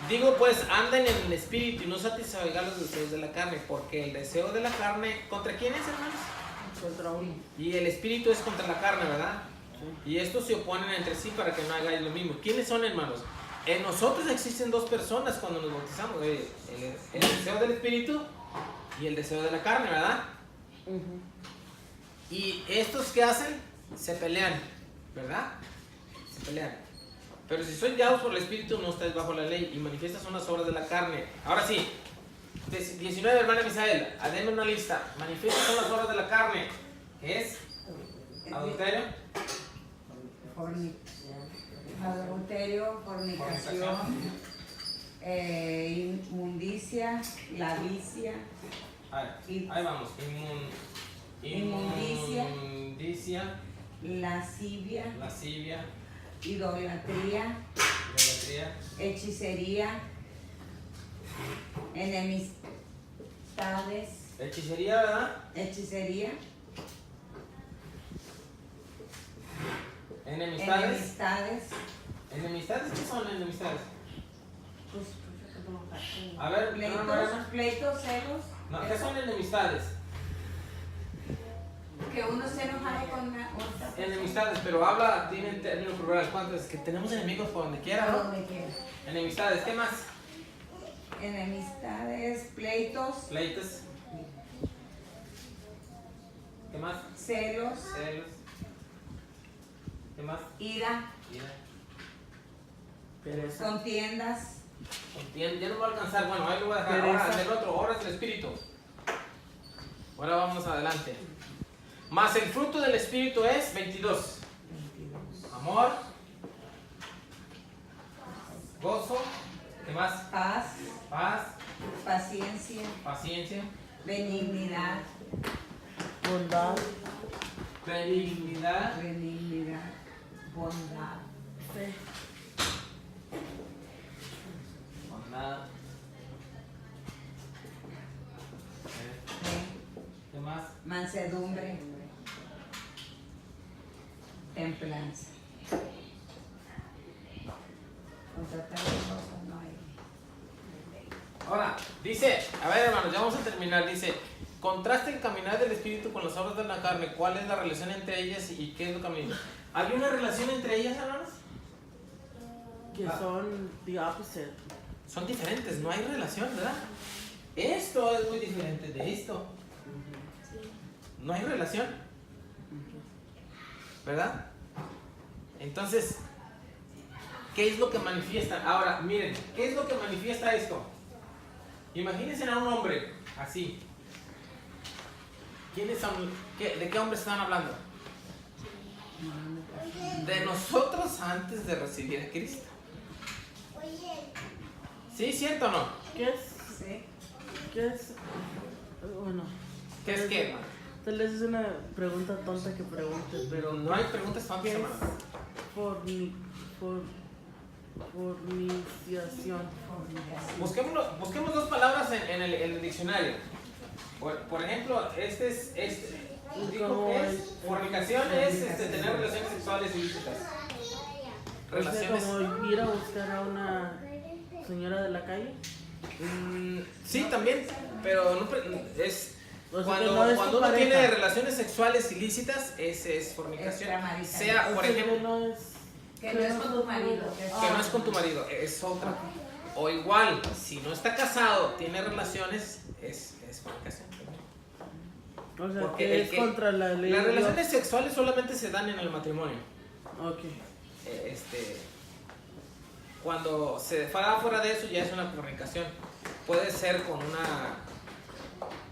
Digo pues, anden en el espíritu y no satisfagan los deseos de la carne, porque el deseo de la carne, ¿contra quién es, hermanos? Contra uno. Y el espíritu es contra la carne, ¿verdad? Y estos se oponen entre sí para que no hagáis lo mismo. ¿Quiénes son, hermanos? En nosotros existen dos personas cuando nos bautizamos: el deseo del espíritu y el deseo de la carne, ¿verdad? Y estos que hacen, se pelean, ¿verdad? Se pelean. Pero si sois guiados por el espíritu, no estáis bajo la ley, y manifiestas son las obras de la carne. Ahora sí, 19, hermana Misael, denme una lista. Manifiestas son las obras de la carne. ¿Qué es? Adulterio. Adulterio, fornicación, inmundicia, lavicia. Ahí vamos. Inmundicia. Lascivia, idolatría, hechicería, enemistades. Hechicería, ¿verdad? Hechicería. Enemistades. ¿Enemistades? ¿Qué son enemistades? A ver, Pleitos, celos. No, ¿qué son enemistades? Que uno se enoja con una otra persona. Enemistades, pero tiene en términos plurales. ¿Cuántos? Que tenemos enemigos por donde quiera, Por ¿no? donde quiera. Enemistades, ¿qué más? Enemistades, pleitos. Pleitos. ¿Qué más? Celos. ¿Qué más? Ira. Pereza. Contiendas. Ya no voy a alcanzar. Bueno, ahí lo voy a dejar. Ahora del otro, ahora es el espíritu. Ahora vamos adelante. Más el fruto del espíritu es 22. Amor. Gozo. ¿Qué más? Paz. Paciencia. Benignidad. Bondad. Benignidad. Bondad. Fe. Bondad. ¿Qué más? Mansedumbre. Templanza. Contra tales cosas no hay. Ahora, dice, a ver, hermanos, ya vamos a terminar. Dice: contraste el caminar del espíritu con las obras de la carne. ¿Cuál es la relación entre ellas y qué es lo camino? ¿Hay una relación entre ellas, hermanos? Que son the opposite. Son diferentes, no hay relación, ¿verdad? Esto es muy diferente de esto. No hay relación, ¿verdad? Entonces, ¿qué es lo que manifiesta? Ahora, miren, ¿qué es lo que manifiesta esto? Imagínense a un hombre así. ¿Quiénes son? ¿De qué hombres están hablando? De nosotros antes de recibir a Cristo. ¿Sí, cierto o no? ¿Qué es? Sí. ¿Qué es? Bueno. ¿Qué es qué, hermano? Tal vez es una pregunta tonta que preguntes, pero No hay preguntas tontas, ¿qué es hermano. fornicación? Busquemos dos palabras en el diccionario. Por ejemplo, dijo que es fornicación, es tener relaciones sexuales ilícitas. Relaciones. Como ir a buscar a una señora de la calle. Sí, también, pero no, es O sea, cuando, que no es tu cuando uno pareja. tiene relaciones sexuales ilícitas, ese es fornicación. Extramarital. Sea, por O sea, ejemplo, que no es, Que no es con tu marido. que no es con tu marido, es otra. O igual, si no está casado, tiene relaciones, es fornicación. O sea, Porque que es contra la ley. Las de Dios. relaciones sexuales solamente se dan en el matrimonio. Ok. Cuando se va fuera de eso ya es una fornicación. Puede ser con una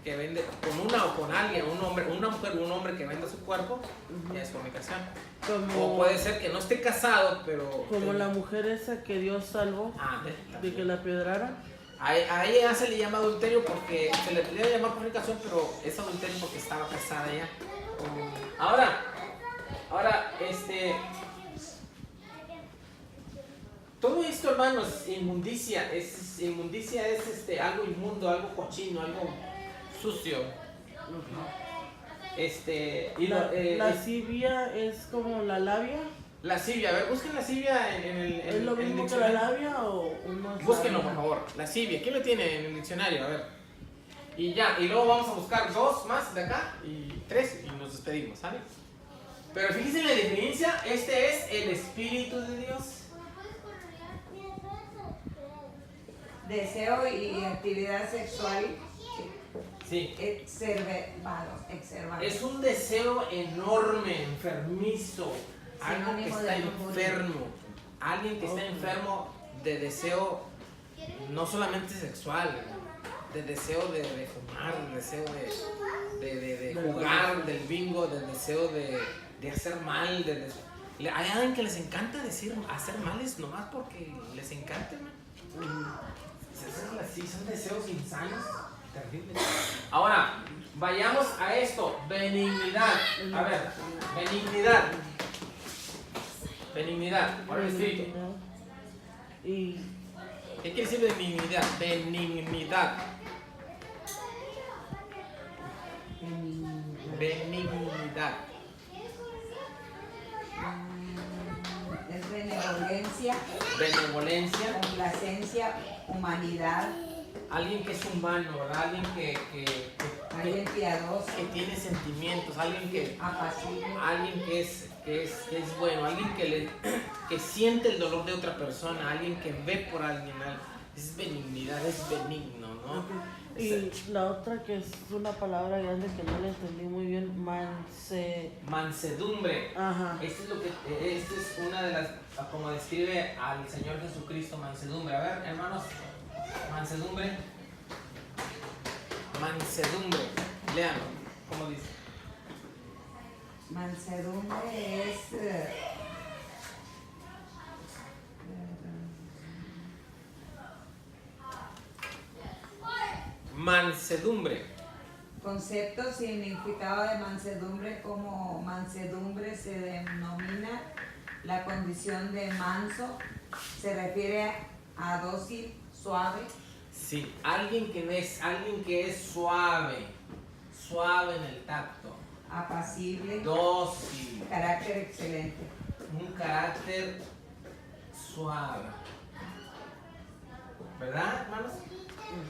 que vende, con una o con alguien, una mujer o un hombre que venda su cuerpo, ya es fornicación. O puede ser que no esté casado, pero Como la mujer esa que Dios salvó de que la piedrara. a ella se le llama adulterio porque se le podía llamar fornicación, pero es adulterio porque estaba casada ya. Ahora, Ahora, todo esto, hermanos, inmundicia es algo inmundo, algo cochino, algo sucio. Lascivia es como la labia. Lascivia, a ver, busquen lascivia en el ¿Es lo en el mismo que la diccionario. labia o uno? Búsquenlo, por favor. Lascivia, ¿quién lo tiene en el diccionario? A ver. Y ya, y luego vamos a buscar 2 más de acá y 3 y nos despedimos, ¿sale? Pero fíjense en la diferencia, este es el Espíritu de Dios. Deseo y actividad sexual Sí. exacerbado. Es un deseo enorme, enfermizo, algo que Sinónimo está de lujuria. enfermo, alguien que está enfermo de deseo no solamente sexual, de deseo de fumar, de deseo de jugar, del bingo, del deseo de hacer mal, hay alguien que les encanta hacer males nomás porque les encanta, man. Sí, son deseos insanos, terribles. Ahora, vayamos a esto, benignidad. A ver, benignidad. Benignidad, ahora el espíritu. Y ¿Qué quiere decir benignidad? Benignidad. Benignidad. Es benevolencia, Benevolencia. complacencia, humanidad, Alguien que es humano, ¿verdad? Alguien alguien piadoso, que tiene sentimientos, alguien que apacible, es bueno, alguien que siente el dolor de otra persona, alguien que ve por alguien. Es benignidad, es benigno, ¿no? y la otra que es una palabra grande que no le entendí muy bien, Mansedumbre. Ajá. Esta es una de las, como describe al Señor Jesucristo, mansedumbre. A ver, hermanos, mansedumbre. Mansedumbre. Leanlo, ¿cómo dice? mansedumbre es Mansedumbre. concepto significado de mansedumbre. Como mansedumbre se denomina la condición de manso, se refiere a dócil, suave, Sí, alguien que es suave en el tacto, apacible, dócil, carácter excelente. un carácter suave, ¿verdad, hermanos?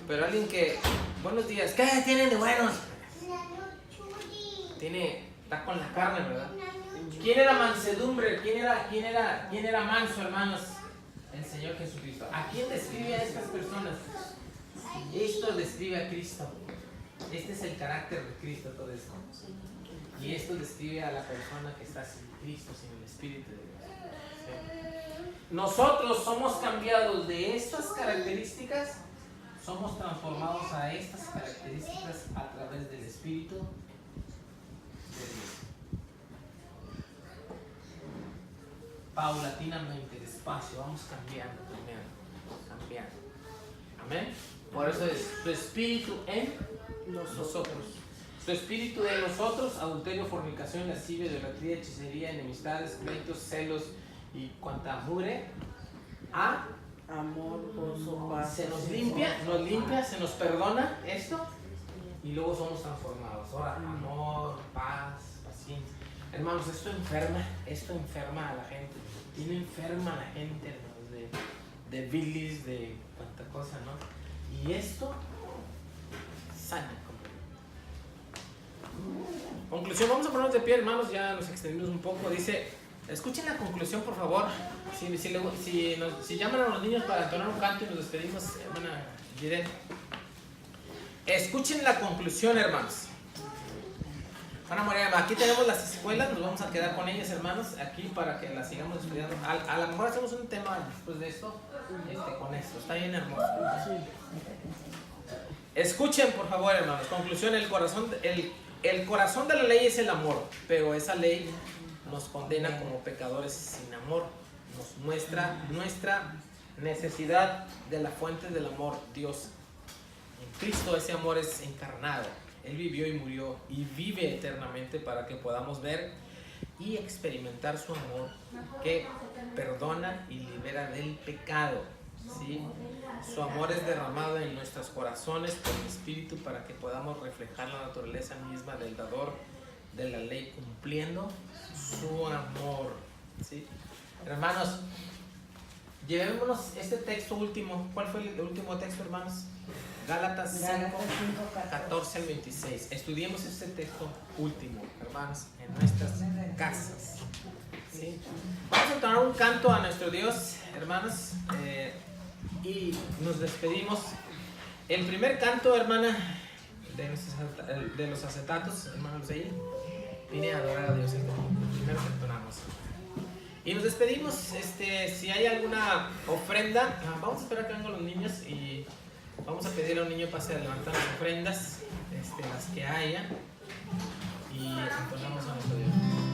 Pero alguien que, buenos días, ¿qué tienen de buenos? Está con la carne, ¿verdad? ¿Quién era mansedumbre? ¿Quién era manso, hermanos? El Señor Jesucristo. ¿A quién describe a estas personas? Esto describe a Cristo. Este es el carácter de Cristo, todo esto. Y esto describe a la persona que está sin Cristo, sin el Espíritu de Dios. ¿Sí? Nosotros somos cambiados de estas características, somos transformados a estas características a través del Espíritu de Dios. Paulatinamente, despacio, vamos cambiando primero. Cambiando. Amén. Por eso es tu espíritu en nosotros. Tu espíritu en nosotros, adulterio, fornicación, lascivia, idolatría, hechicería, enemistades, pleitos, celos y cuanta mugre. Amor, gozo, paz. Se nos limpia, se nos perdona esto y luego somos transformados. Ahora, amor, paz, paciencia. Hermanos, esto enferma a la gente. Tiene enferma a la gente, hermanos, de bilis, de cuanta cosa, ¿no? Y esto sana. Conclusión, vamos a ponernos de pie, hermanos, ya nos extendimos un poco. Dice, escuchen la conclusión, por favor. Si llaman a los niños para entonar un canto y nos despedimos, hermana Jiren. Escuchen la conclusión, hermanos. Ana María, aquí tenemos las escuelas, nos vamos a quedar con ellas, hermanos, aquí para que las sigamos estudiando. A lo mejor hacemos un tema después de esto, con esto, está bien hermoso. Escuchen, por favor, hermanos, conclusión, el corazón de la ley es el amor, pero esa ley nos condena como pecadores sin amor, nos muestra nuestra necesidad de la fuente del amor, Dios. En Cristo ese amor es encarnado. Él vivió y murió y vive eternamente para que podamos ver y experimentar su amor que perdona y libera del pecado, ¿sí? Su amor es derramado en nuestros corazones por el Espíritu para que podamos reflejar la naturaleza misma del dador de la ley, cumpliendo su amor, ¿sí? Hermanos, llevémonos este texto último. ¿Cuál fue el último texto, hermanos? Gálatas 5, 14 al 26. Estudiemos este texto último, hermanos, en nuestras casas, ¿sí? Vamos a tomar un canto a nuestro Dios, hermanos, y nos despedimos. El primer canto, hermana, de los acetatos, hermanos, de ahí, vine a adorar a Dios. El primero que entonamos. Y nos despedimos. Si hay alguna ofrenda, vamos a esperar a que vengan los niños y vamos a pedir a un niño pase a levantar las ofrendas, las que haya, y entonamos a nuestro Dios.